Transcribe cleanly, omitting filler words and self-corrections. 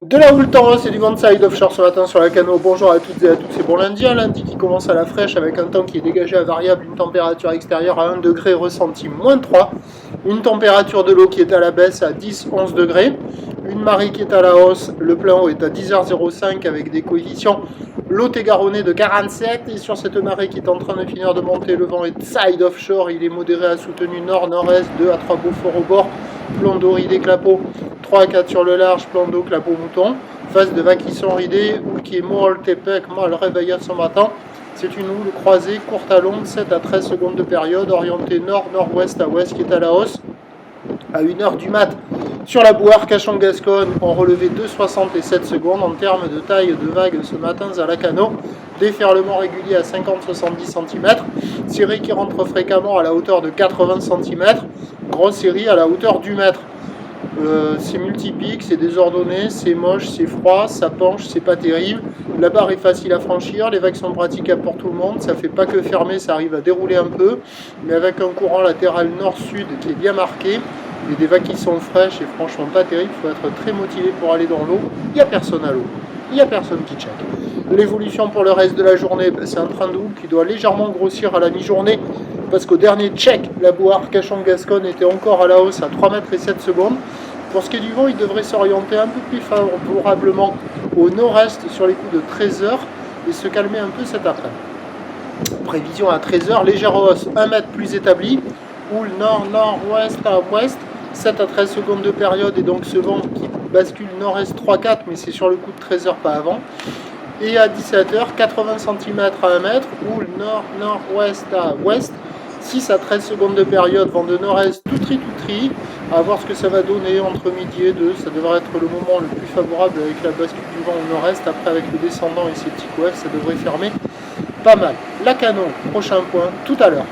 De la houle Taurus et du vent de side offshore ce matin sur la Cano. Bonjour à toutes et à tous, c'est bon lundi, un lundi qui commence à la fraîche avec un temps qui est dégagé à variable, une température extérieure à 1 degré ressenti moins 3, une température de l'eau qui est à la baisse à 10-11 degrés, une marée qui est à la hausse, le plein eau est à 10h05 avec des coefficients Lot-et-Garonne de 47 et sur cette marée qui est en train de finir de monter, le vent est side offshore, il est modéré à soutenu nord-nord-est, 2 à 3 beaux forts au bord, plan d'eau ridé clapot, 3 à 4 sur le large, plan d'eau clapot mouton, phase de vagues qui sont ridées, houle qui est molle, tépec, mal réveillé ce matin. C'est une houle croisée, courte à longue, 7 à 13 secondes de période, orientée nord-nord-ouest à ouest qui est à la hausse. À 1h du mat, sur la Bouarque Cachan-Gascogne, on relevait 2,67 secondes en termes de taille de vague ce matin à la Cano. Déferlement régulier à 50-70 cm. Série qui rentre fréquemment à la hauteur de 80 cm. Grosse série à la hauteur du mètre. C'est multipique, c'est désordonné, c'est moche, c'est froid, ça penche, c'est pas terrible. La barre est facile à franchir, les vagues sont praticables pour tout le monde, ça fait pas que fermer, ça arrive à dérouler un peu, mais avec un courant latéral nord-sud qui est bien marqué, et des vagues qui sont fraîches et franchement pas terribles, il faut être très motivé pour aller dans l'eau, il n'y a personne à l'eau, il n'y a personne qui check. L'évolution pour le reste de la journée, c'est un train de houle qui doit légèrement grossir à la mi-journée, parce qu'au dernier check, la Bouarque Cachan-Gascogne était encore à la hausse à 3 mètres et 7 secondes. Pour ce qui est du vent, il devrait s'orienter un peu plus favorablement au nord-est sur les coups de 13h et se calmer un peu cet après-midi. Prévision à 13h, légère hausse 1 mètre plus établie, houle nord-nord-ouest à ouest, 7 à 13 secondes de période et donc ce vent qui bascule nord-est 3-4, mais c'est sur le coup de 13h, pas avant. Et à 17h, 80 cm à 1 mètre, houle nord-nord-ouest à ouest, 6 à 13 secondes de période, vent de nord-est tout tri, à voir ce que ça va donner entre midi et 2, ça devrait être le moment le plus favorable avec la bascule du vent au nord-est, après avec le descendant et ses petits couefs, ça devrait fermer pas mal. La Cano, prochain point, tout à l'heure.